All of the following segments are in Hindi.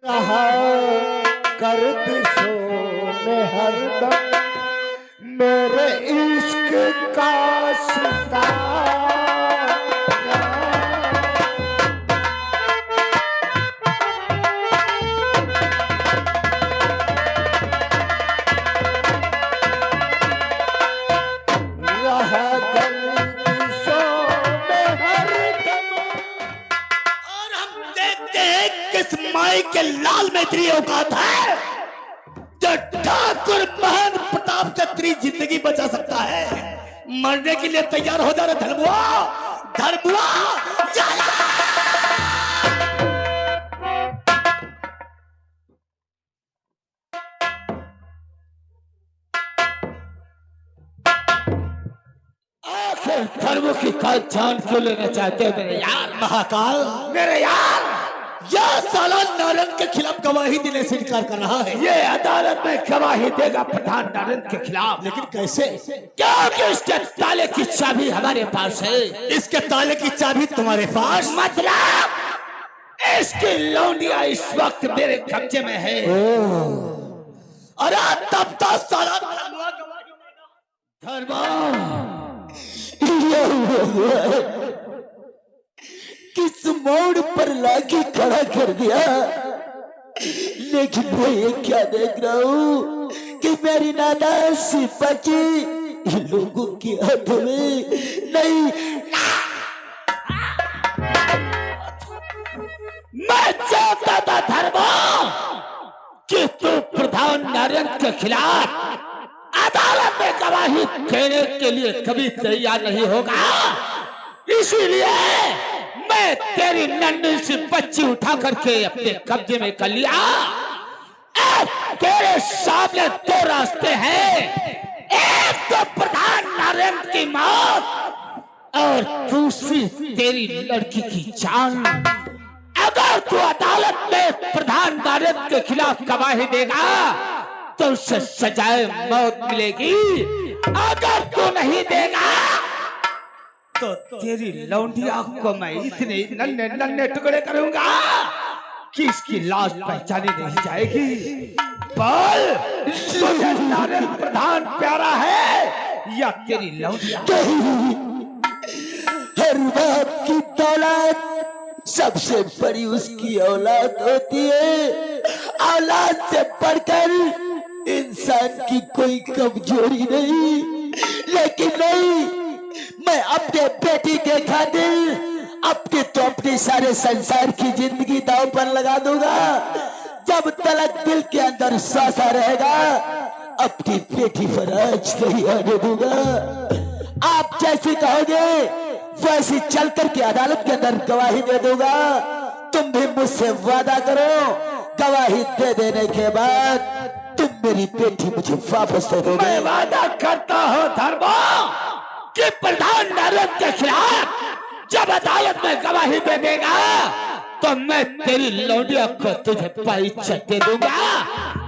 रहा गर्दिशों में हरदम मेरे इश्क का सितारा रहा गर्दिशों में हरदम। और हम देखते हैं किस माई के लाल में इतनी औकात है जो ठाकुर महान प्रताप से तेरी जिंदगी बचा सकता है। मरने के लिए तैयार हो जा रहा धर्मुआ, धर्मुआ चला। आखिर धर्म की जान क्यों लेना चाहते हो मेरे यार महाकाल? मेरे यार यह साला नारंग के खिलाफ गवाही देने से इनकार कर रहा है। ये अदालत में गवाही देगा प्रधान नारंग के खिलाफ। लेकिन कैसे? क्योंकि इसके ताले की चाबी हमारे पास है। इसके ताले की चाबी तुम्हारे पास? मतलब इसकी लौंडिया इस वक्त मेरे कब्जे में है। अरे तब तो साला धर्मुआ गवाही देगा। धर्मा किस मोड़ पर लाके खड़ा कर दिया, लेकिन मैं ये क्या देख रहा हूँ कि मेरी नादासी बची लोगों के हाथों में नहीं। मैं चाहता था धर्मा कि तू प्रधान नारंग के खिलाफ अदालत में गवाही देने के लिए कभी तैयार नहीं होगा, इसीलिए मैं तेरी नन्ही सी बच्ची उठा करके अपने कब्जे में कर लिया। अब तेरे सामने दो रास्ते हैं, एक तो प्रधान नारंग की मौत और दूसरी तेरी लड़की की जान। अगर तू अदालत में प्रधान नारंग के खिलाफ गवाही देगा तो उससे सजाए मौत मिलेगी। अगर तू नहीं देगा तो तेरी लौंडिया को मैं इतने नन्हे नन्हे टुकड़े करूंगा कि इसकी लाश पहचानी नहीं जाएगी। बोल, तुझे नारंग प्रधान प्यारा है या तेरी लौंडिया? हर बाप की दौलत सबसे बड़ी उसकी औलाद होती है। औलाद से बढ़कर इंसान की कोई कमजोरी नहीं, लेकिन नहीं, मैं अपने बेटी के खातिर अपने सारे संसार की जिंदगी दांव पर लगा दूंगा। जब तलक दिल के अंदर सांसा रहेगा अपनी बेटी पर आज नहीं आने दूंगा। आप जैसे कहोगे वैसे चल करके अदालत के अंदर गवाही दे दूंगा। तुम भी मुझसे वादा करो, गवाही दे देने के बाद तुम मेरी बेटी मुझे वापस दे दोगे। मैं वादा करता हूँ धर्मा कि प्रधान नारंग के खिलाफ जब अदालत में गवाही दे देगा तो मैं तेरी लौंडिया को तुझे पैचट दे दूंगा।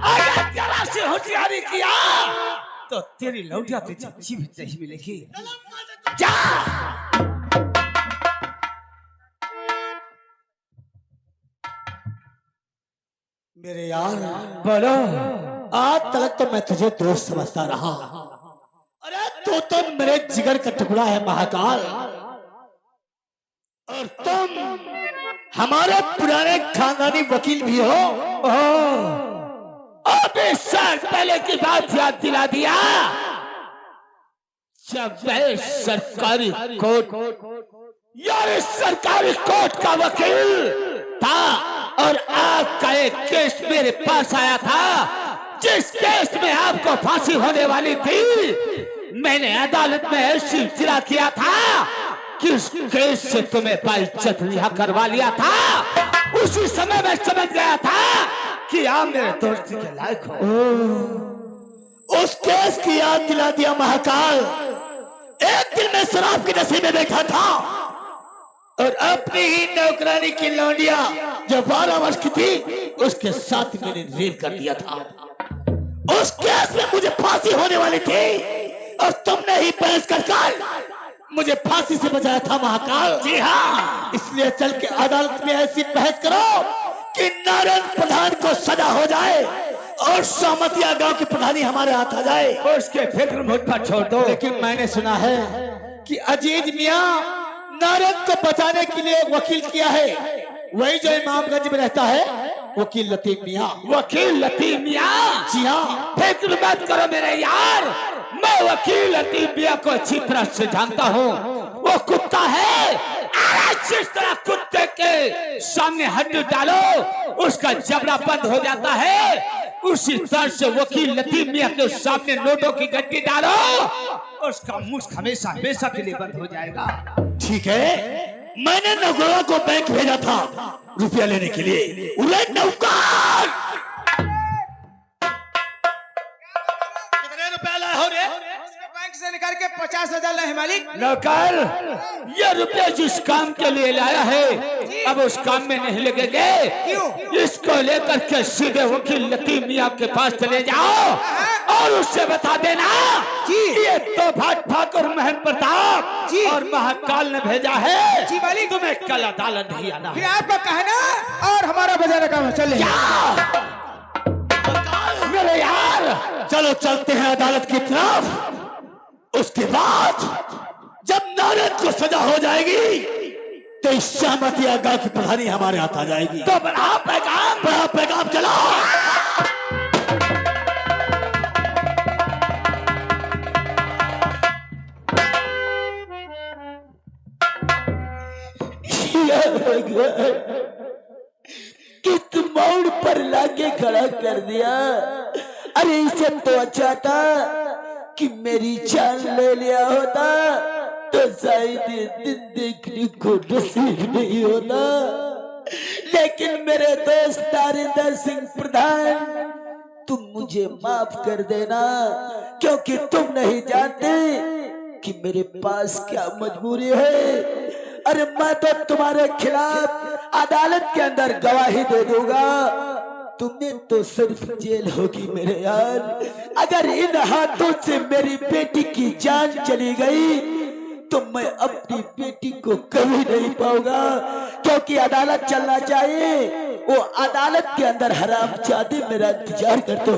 अगर जरा सी होशियारी किया तो तेरी लौंडिया तुझे जीवित नहीं मिलेगी। जा। मेरे यार बोलो। आज तक तो मैं तुझे दोस्त समझता रहा। अरे तू तो मेरे जिगर का टुकड़ा है महाकाल, और तुम हमारे पुराने खानदानी वकील भी हो। अब 20 साल पहले की बात याद दिला दिया जब मैं सरकारी कोर्ट का वकील था और आपका एक केस मेरे पास आया था, जिस केस में आपको फांसी होने वाली थी। मैंने अदालत में ऐसी इल्तिजा किया था कि उस केस से तुम्हें पैचट रिहा करवा लिया था। उसी समय मैं समझ गया था कि आप मेरे दोस्त के लायक हो। उस केस की याद दिला दिया महाकाल। एक दिन मैं शराब के नशे में बैठा था और अपनी ही नौकरानी की लौंडिया जो 12 वर्ष की थी उसके साथ मैंने रेप कर दिया था। उस केस में मुझे फांसी होने वाली थी और तुमने ही बहस कर मुझे फांसी से बचाया था महाकाल। जी हाँ, इसलिए चल के अदालत में ऐसी बहस करो कि नारायण प्रधान को सजा हो जाए और सामतिया गांव की प्रधानी हमारे हाथ आ जाए। उसके फिक्र मुझ पर छोड़ दो। लेकिन मैंने सुना है कि अजीज मियां नारायण को बचाने के लिए एक वकील किया है, वही जो इमामगंज में रहता है, वकील लतीफ मियां। वकील लतीफ मियां? जी हाँ। फिक्र मत करो मेरे यार, मैं वकील लतीफ मियां को अच्छी तरह से जानता हूँ। वो कुत्ता है, जिस तरह कुत्ते के सामने हड्डी डालो उसका जबड़ा बंद हो जाता है, उसी तरह से वकील लतीफ मियां के सामने नोटों की गड्डी डालो, उसका मुंह हमेशा हमेशा के लिए बंद हो जाएगा। ठीक है, मैंने नौकरों को बैंक भेजा था रुपया लेने के लिए। उरे नौकर, कितने रुपया लाए हो रे? बैंक से निकाल के 50,000 लाए मालिक। नौकर, ये रुपये जिस काम के लिए लाया है अब उस काम में नहीं लगेंगे। क्यों? इसको लेकर के सीधे वकील लतीफ मियां के पास चले जाओ और उससे बता देना जी ये तो भाट ठाकुर महन प्रताप जी और महाकाल ने भेजा है जी मालिक। तुम्हें कल अदालत नहीं आना फिर है। आपका कहना और हमारा बजाना काम है। चले मेरे यार, चलो चलते हैं अदालत की तरफ। उसके बाद जब नारायण को सजा हो जाएगी तो इस सामतिया गांव की प्रधानी हमारे हाथ आ जाएगी। तो बड़ा पैगाम चलो। किस मोड़ पर लाके खड़ा कर दिया। अरे इसे तो अच्छा था कि मेरी जान ले लिया होता तो शायद दिन देखने को नसीब नहीं होता। लेकिन मेरे दोस्त नारिंदर सिंह प्रधान, तुम मुझे माफ कर देना, क्योंकि तुम नहीं जानते कि मेरे पास क्या मजबूरी है। अरे मैं तो तुम्हारे खिलाफ अदालत के अंदर गवाही दे दूंगा, तुम्हें तो सिर्फ जेल होगी मेरे यार। अगर इन हाथों से मेरी बेटी की जान चली गई तो मैं अपनी बेटी को कभी नहीं पाऊंगा, क्योंकि अदालत चलना चाहिए। वो अदालत के अंदर हरामजादे मेरा इंतजार करते हो।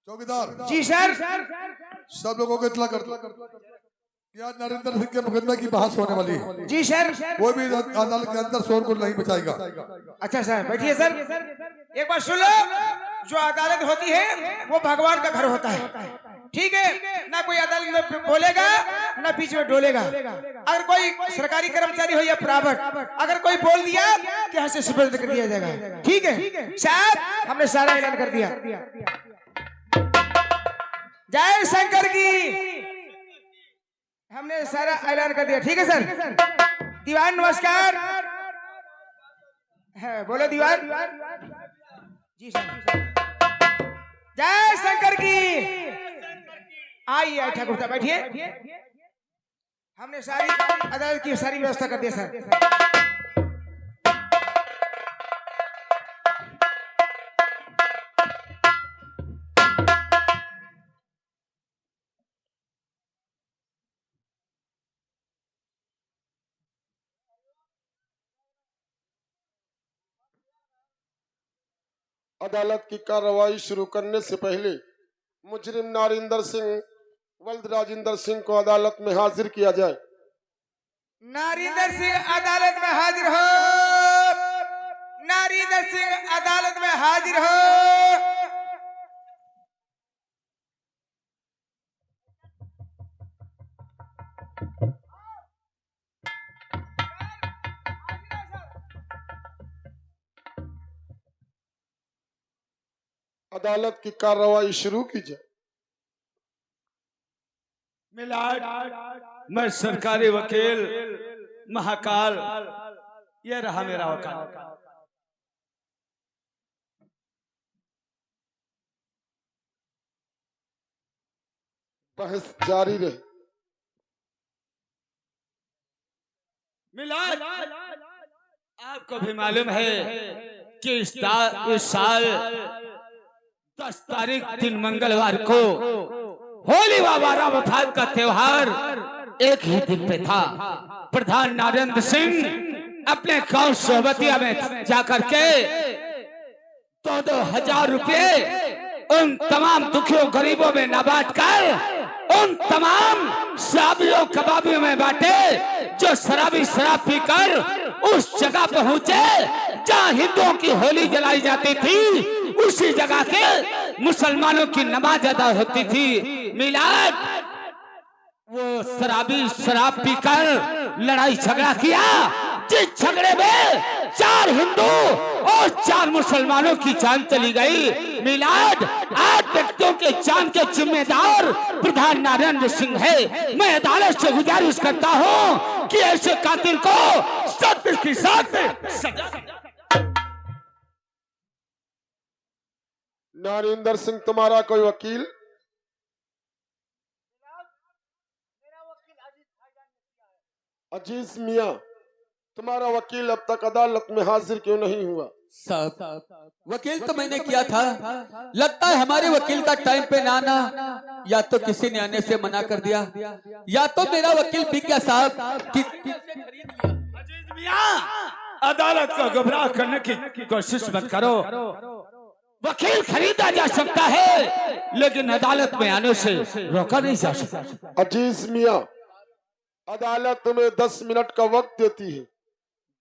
चौकीदार जी सर। सब लोगों को इतला कर कि आज नरेंद्र सिंह के मुकदमे की बहस होने वाली है। जी सर। कोई भी अदालत के अंदर शोर को नहीं बचाएगा। अच्छा सर, बैठिए सर। एक बार सुन लो, जो अदालत होती है वो भगवान का घर होता है, ठीक है ना? कोई अदालत में बोलेगा ना बीच में डोलेगा। अगर कोई सरकारी कर्मचारी हो या प्राइवेट, अगर कोई बोल दिया कि यहाँ से सुपुर्द कर दिया जाएगा, ठीक है साहब? हमने सारा ऐलान कर दिया। जय शंकर की, हमने सारा ऐलान कर दिया, ठीक है सर? दीवान नमस्कार। है बोलो दीवान। जी सर। जय शंकर की। आइए ठाकुर साहब बैठिए। हमने सारी अदालत की सारी व्यवस्था कर दी सर। अदालत की कार्रवाई शुरू करने से पहले मुजरिम नारिंदर सिंह वल्द राजिंदर सिंह को अदालत में हाजिर किया जाए। नारिंदर सिंह अदालत में हाजिर हो। नारिंदर सिंह अदालत में हाजिर हो। अदालत की कार्रवाई शुरू की जाए। मिलाड मैं सरकारी वकील महाकाल, ये रहा मेरा वकाल। बहस जारी रहे। मिलाद, आपको भी मालूम है कि इस साल 10 तारीख दिन मंगलवार को होली व बारा वफात का त्योहार एक ही दिन पे था। प्रधान नरेंद्र सिंह अपने गांव सोहबतिया में जाकर के 2,000 रुपये उन तमाम दुखियों गरीबों में न बांट कर उन तमाम शराबियों कबाबियों में बांटे जो शराबी शराब पीकर उस जगह पहुंचे जहां हिंदुओं की होली जलाई जाती थी। उसी जगह के मुसलमानों की नमाज अदा होती थी। मिलाद, वो शराबी शराब पीकर लड़ाई झगड़ा किया, जिस झगड़े में 4 हिंदू और 4 मुसलमानों की जान चली गई। मिलाद, 8 व्यक्तियों के जान के जिम्मेदार प्रधान नरेंद्र सिंह है। मैं अदालत से गुजारिश करता हूं कि ऐसे कातिल को सख्त की सख्त सजा। नरेंद्र सिंह तुम्हारा कोई वकील? अजीज मियां, तुम्हारा वकील अब तक अदालत में हाजिर क्यों नहीं हुआ? साहब, वकील तो मैंने किया था, लगता है हमारे वकील का टाइम पे ना आना या तो किसी ने आने से मना कर दिया या तो मेरा वकील बिक गया साहब। अजीज मियां, अदालत को गुमराह करने की कोशिश मत करो। वकील खरीदा जा सकता है लेकिन अदालत में आने से रोका नहीं जा सकता। अजीज मियां, अदालत तुम्हें 10 मिनट का वक्त देती है।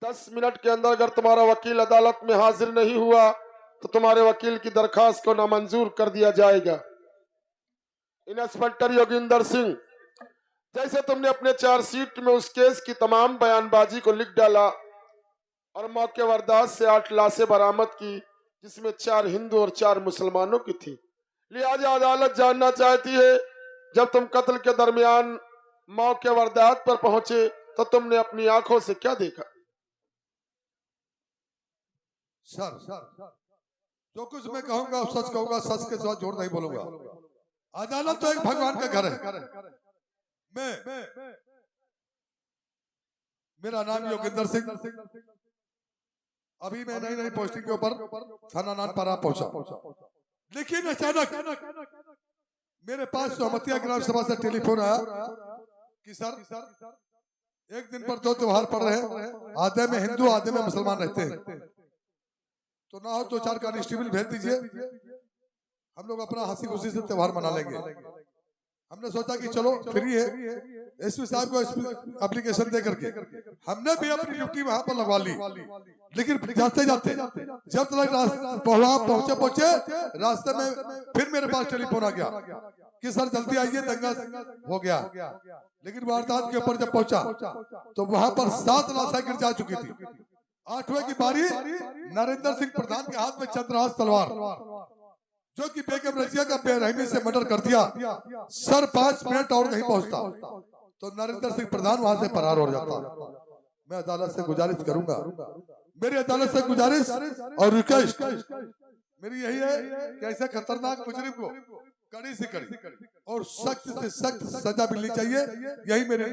10 मिनट के अंदर अगर तुम्हारा वकील अदालत में हाजिर नहीं हुआ तो तुम्हारे वकील की दरखास्त को नामंजूर कर दिया जाएगा। इंस्पेक्टर योगिंदर सिंह, जैसे तुमने अपने चार्जशीट में उस केस की तमाम बयानबाजी को लिख डाला और मौके वारदात से 8 लाशें बरामद की जिसमें 4 हिंदू और 4 मुसलमानों की थी, लिहाजा अदालत जानना चाहती है जब तुम कत्ल के दरमियान मौके वारदात पर पहुंचे तो तुमने अपनी आंखों से क्या देखा? सर, जो कुछ मैं कहूंगा सच कहूंगा, सच के साथ झूठ नहीं बोलूंगा। अदालत तो एक भगवान का घर है। मेरा नाम योगिंदर सिंह, अभी मैं नई पोस्टिंग के ऊपर थाना नानपारा पहुंचा, लेकिन अचानक मेरे पास सोहबतिया ग्राम सभा से टेलीफोन आया कि सर एक दिन पर 2 त्योहार पड़ रहे हैं, आधे में हिंदू आधे में मुसलमान रहते हैं, तो ना हो 2-4 कांस्टेबल भेज दीजिए, हम लोग अपना हंसी खुशी से त्योहार मना लेंगे। हमने सोचा कि चलो फ्री है, एसपी साहब को एप्लीकेशन दे करके हमने भी अपनी ड्यूटी वहां पर लगवा ली। लेकिन जाते जाते जब तक पहुंचे रास्ते में फिर मेरे पास टेलीफोन आ गया कि सर जल्दी आइए, दंगा हो गया। लेकिन वारदात के ऊपर जब पहुंचा तो वहां पर 7 लाशें गिर जा चुकी थी। 8वें की बारी नरेंद्र सिंह प्रधान के हाथ में चंद्रहास तलवार, जो कि बेगम रजिया का बेरहमी से मर्डर कर दिया। सर 5 मिनट और नहीं पहुंचता तो नरेंद्र सिंह प्रधान वहां से फरार हो जाता। मैं अदालत से गुजारिश करूंगा, मेरी अदालत से गुजारिश और रिक्वेस्ट मेरी यही है कि ऐसे खतरनाक मुजरिम को कड़ी से कड़ी और सख्त से सख्त सजा मिलनी चाहिए। यही मेरे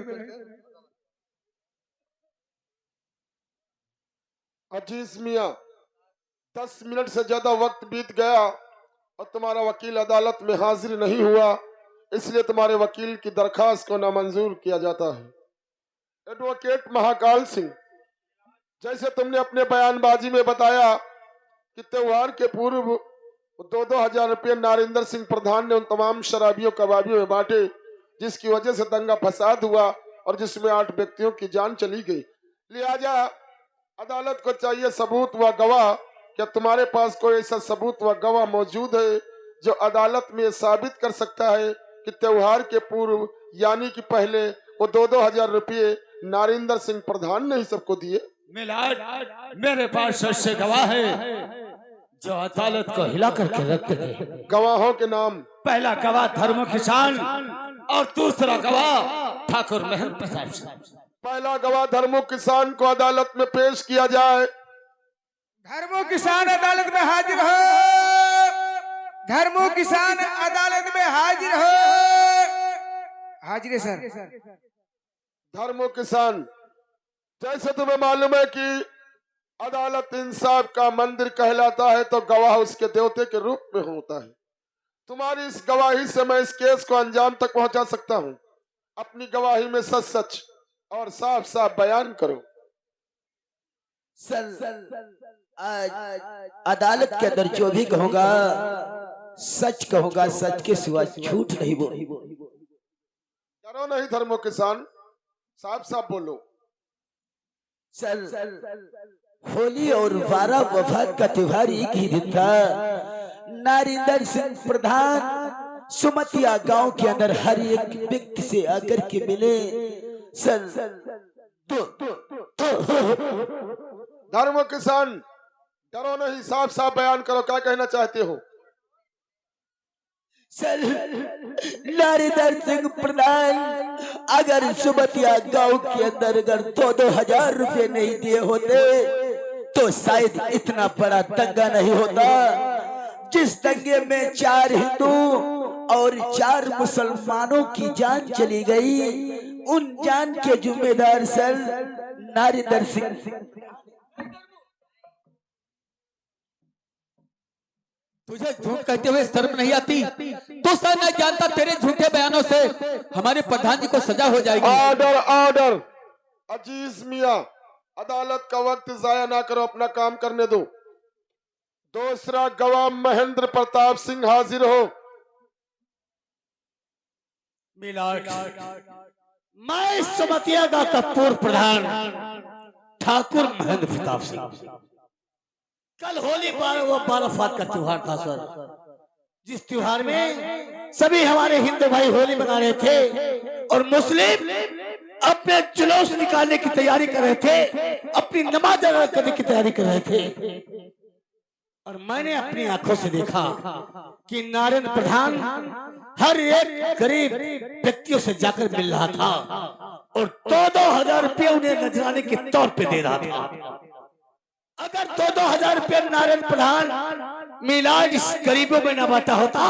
अजीज मियां, 10 मिनट से ज्यादा वक्त बीत गया और तुम्हारा वकील अदालत में हाजिर नहीं हुआ, इसलिए तुम्हारे वकील की दरखास्त को नामंजूर किया जाता है। एडवोकेट महाकाल सिंह, जैसे तुमने अपने बयानबाजी में बताया कि त्योहार के पूर्व 2-2 हजार रुपये नरेंद्र सिंह प्रधान ने उन तमाम शराबियों कबाबियों में बांटे जिसकी वजह से दंगा फसाद हुआ और जिसमें 8 व्यक्तियों की जान चली गई। लिहाजा अदालत को चाहिए सबूत व गवाह। क्या तुम्हारे पास कोई ऐसा सबूत व गवाह मौजूद है जो अदालत में साबित कर सकता है कि त्योहार के पूर्व यानी कि पहले वो 2-2 हजार रुपये नरेंद्र सिंह प्रधान ने ही सबको दिए? मिलाद, मेरे पास ऐसे गवाह है जो अदालत को हिला करके रख देंगे। गवाहों के नाम? पहला गवाह धर्म किसान और दूसरा गवाह ठाकुर महेंद्र प्रताप सिंह। पहला गवाह धर्मो किसान को अदालत में पेश किया जाए। धर्मो किसान अदालत में हाजिर हो। धर्मो किसान अदालत में हाजिर हो। हाजिर है सर। धर्मो किसान, जैसे तुम्हें मालूम है कि अदालत इंसाफ का मंदिर कहलाता है, तो गवाह उसके देवते के रूप में होता है। तुम्हारी इस गवाही से मैं इस केस को अंजाम तक पहुंचा सकता हूं। अपनी गवाही में सच सच और साफ साफ बयान करो। सर, आज अदालत के अंदर जो भी कहूंगा सच कहूंगा, सच के सिवा झूठ नहीं बोलूंगा। डरो नहीं धर्मो किसान, साफ साफ बोलो। सर, होली और 12 वफात का त्योहार एक ही दिन था। नारिंदर सिंह प्रधान सुमतिया गांव के अंदर हर एक व्यक्ति से आकर के मिले। सर, धर्मो किसान, डरो नहीं, साफ साफ बयान करो, क्या कहना चाहते हो? सर, नारिंदर सिंह प्रधान अगर सुमतिया गांव के अंदर अगर 2,000 रुपए नहीं दिए होते तो शायद इतना बड़ा दंगा नहीं होता। जिस दंगे में 4 हिंदू और 4 मुसलमानों की जान चली गई, उन जान के जिम्मेदार सर नारिंदर सिंह। तुझे झूठ कहते हुए शर्म नहीं आती? तू सर नहीं जानता तेरे झूठे बयानों से हमारे प्रधान जी को सजा हो जाएगी। Order, order. अजीज मियां, अदालत का वक्त जाया ना करो, अपना काम करने दो। दूसरा गवाह महेंद्र प्रताप सिंह हाजिर हो। मैं सुमतिया गांव का पूर्व प्रधान ठाकुर महेंद्र प्रताप सिंह। कल होली पर वो 12 फात का त्योहार था सर, जिस त्योहार में सभी हमारे हिंदू भाई होली मना रहे थे और मुस्लिम अपने जुलूस निकालने की तैयारी कर रहे थे, अपनी नमाज अदा करने की तैयारी कर रहे थे। और मैंने अपनी आंखों से देखा कि नारायण प्रधान हर एक गरीब व्यक्तियों से जाकर मिल रहा था और 2,000 रुपये उन्हें नजराने के तौर पे दे रहा था। अगर 2,000 रुपये नारायण प्रधान मिलाद इस गरीबों में न बांटा होता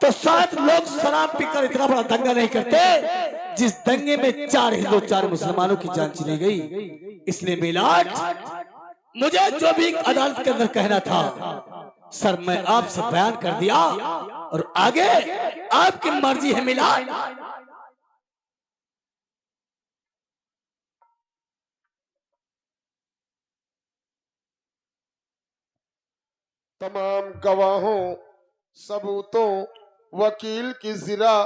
तो शायद लोग शराब पीकर इतना बड़ा दंगा नहीं करते जिस दंगे में 4 हिंदू 4 मुसलमानों की जान चली गई। इसलिए मिलाद, मुझे जो भी अदालत के अंदर कहना था सर, मैं आपसे बयान कर दिया और आगे आपकी मर्जी है मिलाद। तमाम गवाहों, सबूतों, वकील की जिरा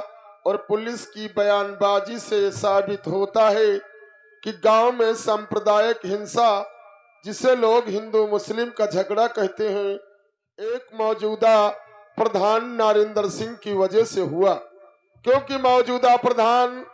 और पुलिस की बयानबाजी से साबित होता है कि गांव में सांप्रदायिक हिंसा, जिसे लोग हिंदू मुस्लिम का झगड़ा कहते हैं, एक मौजूदा प्रधान नारिंदर सिंह की वजह से हुआ। क्योंकि मौजूदा प्रधान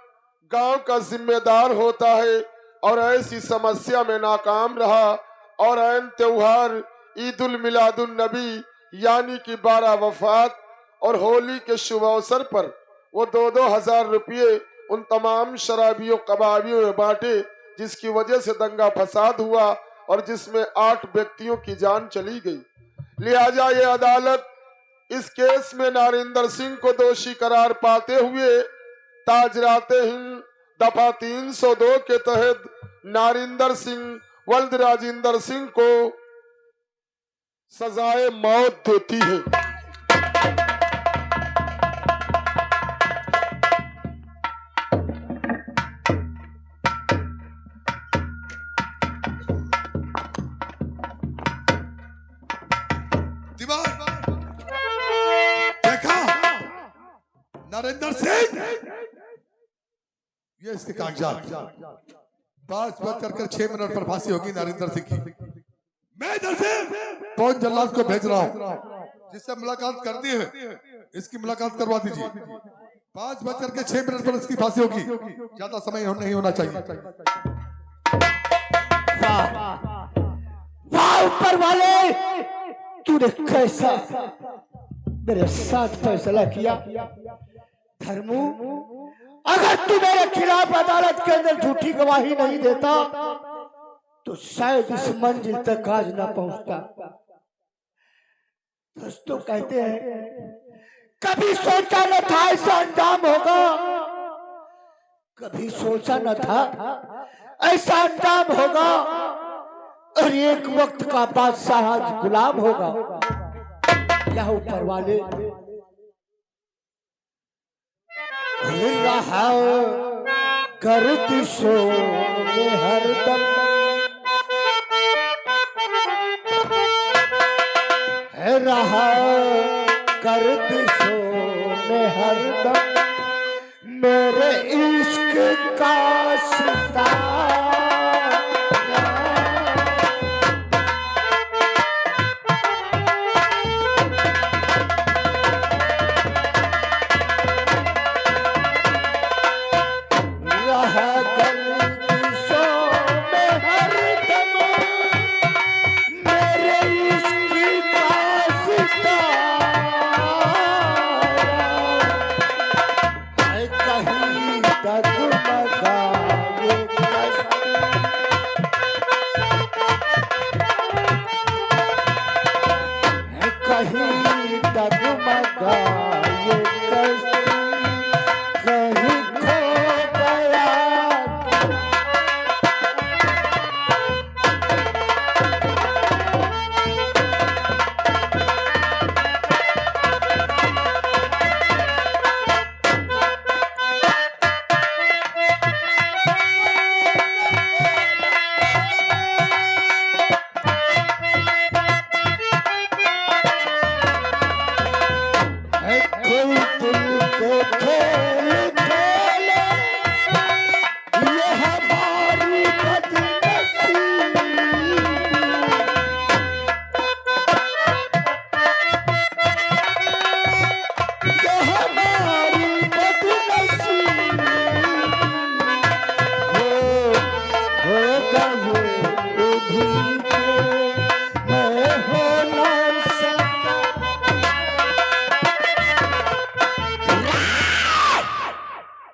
गांव का जिम्मेदार होता है और ऐसी समस्या में नाकाम रहा और ऐन त्योहार ईद उल मिलादुन नबी यानी कि 12 वफात और होली के शुभ अवसर पर वो 2-2 हजार रुपये उन तमाम शराबियों कबाबियों में बांटे, जिसकी वजह से दंगा फसाद हुआ और जिसमें 8 व्यक्तियों की जान चली गई। लिहाजा ये अदालत इस केस में नारिंदर सिंह को दोषी करार पाते हुए ताजराते हिंद दफा 302 के तहत नारिंदर सिंह वल्द राजिंदर सिंह को सजाए मौत देती है। देखा नरेंद्र सिंह, ये इसके कागजात। 5:06 पर फांसी होगी नरेंद्र सिंह की। मैं इधर से पवन जल्लाद को भेज रहा हूँ, जिससे मुलाकात करनी है इसकी मुलाकात करवा दीजिए। 5:06 पर इसकी फांसी होगी, ज्यादा समय नहीं होना चाहिए। वाह ऊपर वाले, तूने कैसा मेरे साथ फैसला किया। धर्मू, अगर तू मेरे खिलाफ अदालत के अंदर झूठी गवाही नहीं देता तो शायद इस मंजिल तक आज ना पहुंचता। दोस्तों कहते हैं कभी सोचा न था ऐसा अंजाम होगा, कभी सोचा न था ऐसा अंजाम होगा, और एक वक्त का बादशाह आज गुलाम होगा। क्या ऊपर वाले रहा गर्दिशों में हरदम, रहा गर्दिशों में हरदम मेरे इश्क का सितारा।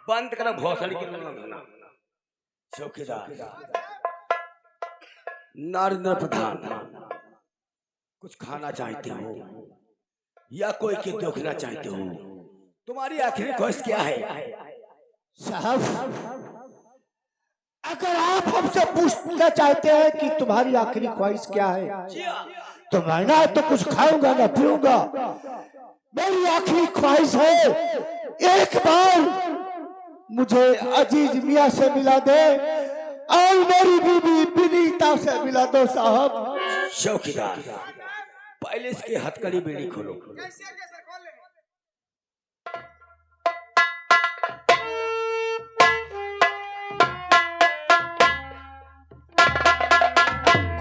बंद करो भोसड़ी की चौकीदार नरेंद्र प्रधान, कुछ खाना चाहते हो या कोई के देखना चाहते हो? तुम्हारी आखिरी ख्वाहिश क्या है? साहब अगर आप हमसे पूछना चाहते हैं कि तुम्हारी आखिरी ख्वाहिश क्या है तो मैं ना तो कुछ खाऊंगा ना पीऊंगा। मेरी आखिरी ख्वाहिश है एक बार मुझे अजीज मियाँ से मिला दे और मेरी बीबी विनीता से मिला दो साहब। चौकीदार पहले इसकी हथकड़ी बीड़ी खोलो।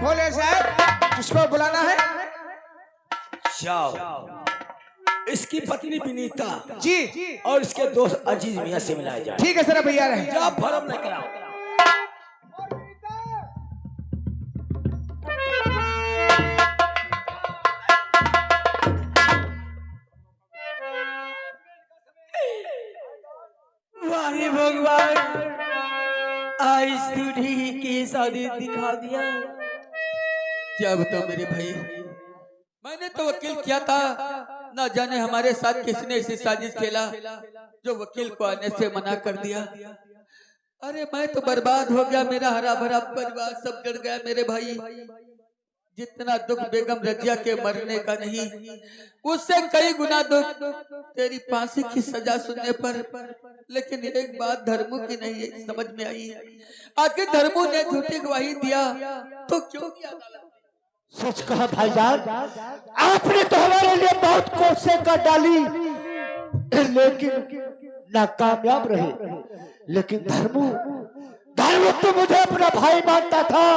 खोले साहब, किसको बुलाना है? जाओ इसकी पत्नी विनीता जी और इसके दोस्त अजीज मियाँ से मिलाया जाए। ठीक है सर, भैया रहे। जा फर्म नहीं कराओ। वाहे भगवान, आज दूल्हे की शादी दिखा दिया। क्या बताओ मेरे भाई, मैंने तो वकील किया था, ना जाने हमारे साथ किसने ऐसी साजिश खेला जो वकील को आने से मना कर दिया। अरे मैं तो बर्बाद हो गया, मेरा हरा भरा परिवार सब जड़ गया मेरे भाई। जितना दुख बेगम रजिया के मरने का नहीं, उससे कई गुना दुख तेरी फांसी की सजा सुनने पर। लेकिन एक बात धर्मू की नहीं समझ में आई, आखिर धर्मू ने झूठी गवाही दिया तो क्यों किया? सच कहा भाईजान, आपने तो हमारे लिए बहुत कोशिशें कर डाली लेकिन नाकामयाब रहे। लेकिन धर्मू तो मुझे अपना भाई मानता था,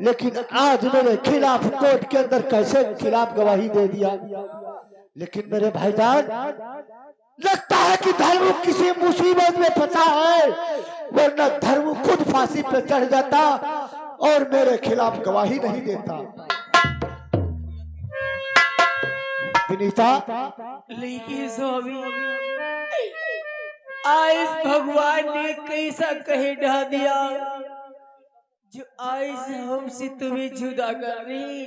लेकिन आज मेरे खिलाफ कोर्ट के अंदर कैसे खिलाफ गवाही दे दिया। लेकिन मेरे भाईजान, लगता है कि धर्मू किसी मुसीबत में फंसा है, वरना धर्मू खुद फांसी पे चढ़ जाता और मेरे खिलाफ गवाही नहीं देता। विनीता, लेकिन स्वामी आज भगवान ने कैसा कहे ढा दिया जो आज हमसे तुम्हें जुदा कर रही।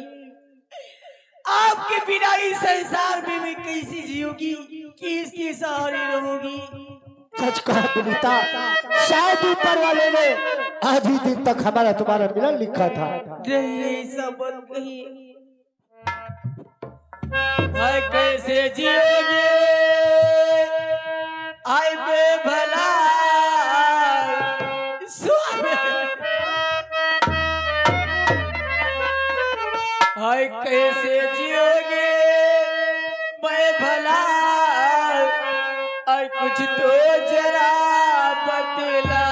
आपके बिना इस संसार में मैं कैसे जीऊंगी, किसके सहारे रहूंगी। सच कहा विनीता, शायद ऊपर वाले ने आज ही दिन तक हमारा तुम्हारा मिलन लिखा था। नहीं ऐसा मत कहिए। हाय कैसे जियोगे आए बे भला हाय कैसे जियोगे मैं भला और कुछ तो जरा बतला।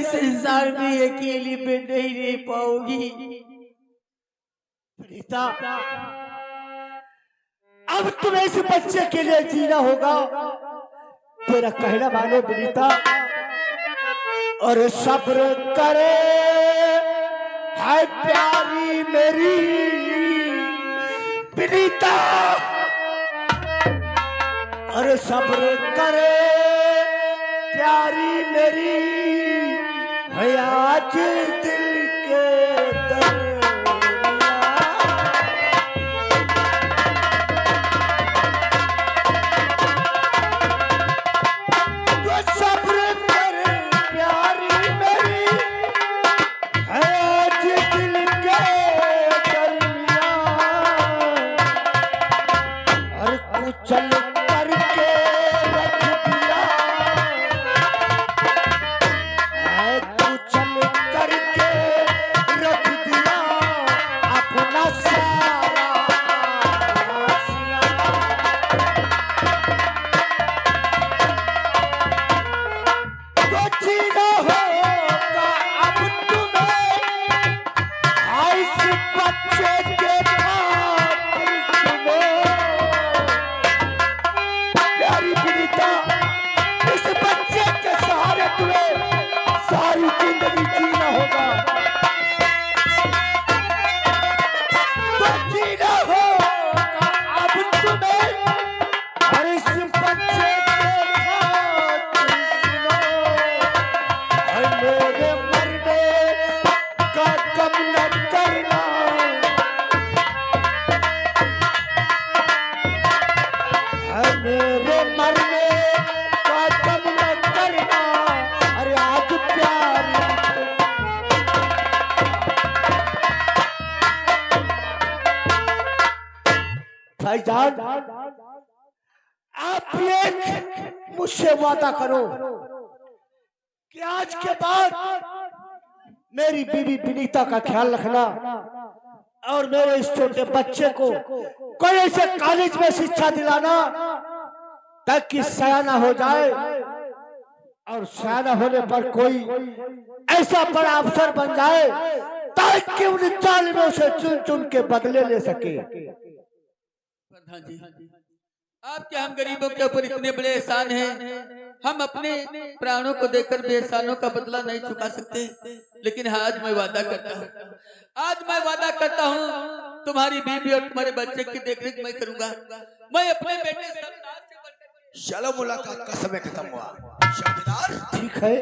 संसार में अकेली में नहीं रह पाओगी। विनीता, अब तुम्हें इस बच्चे के लिए जीना होगा। तेरा कहना मानो विनीता, और सब्र करे है प्यारी मेरी विनीता, और सब्र करे प्यारी मेरी है आज दिल के चल करके रख दिया है, तू चल करके रख दिया अपना सारा आसिया। तो जीना होगा अब तुम्हें इस बच्चे के खातिर सुनो। इस बच्चे के सहारे तुम्हें सारी जिंदगी जीना होगा। तो जीना होगा अब तुम्हें और इस बच्चे के खातिर सुनो। और मेरे मरने का गम न करना, मेरे मरने का गम न करना। अरे आज प्यारी भाईजान, आप एक मुझसे वादा करो कि आज के बाद मेरी बीवी विनीता का ख्याल रखना और मेरे इस छोटे बच्चे को कोई ऐसे कॉलेज में शिक्षा दिलाना ताकि सयाना हो जाए, और सयाना होने पर कोई ऐसा बड़ा अफसर बन जाए ताकि उन जालिमों से चुन चुन के बदले ले सके। प्रधान जी, आपके हम गरीबों के ऊपर इतने बड़े एहसान हैं, हम अपने प्राणों को देकर भी एहसानों का बदला नहीं चुका सकते। लेकिन आज मैं वादा करता हूँ तुम्हारी बीवी और तुम्हारे बच्चे की देखरेख मैं करूंगा। मैं अपने बेटे सरदार से बढ़कर चलो मुलाकात का समय खत्म हुआ। चौकीदार ठीक है,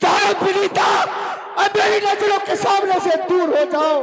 जाओ विनीता, अब मेरी नजरों के सामने से दूर हो जाओ।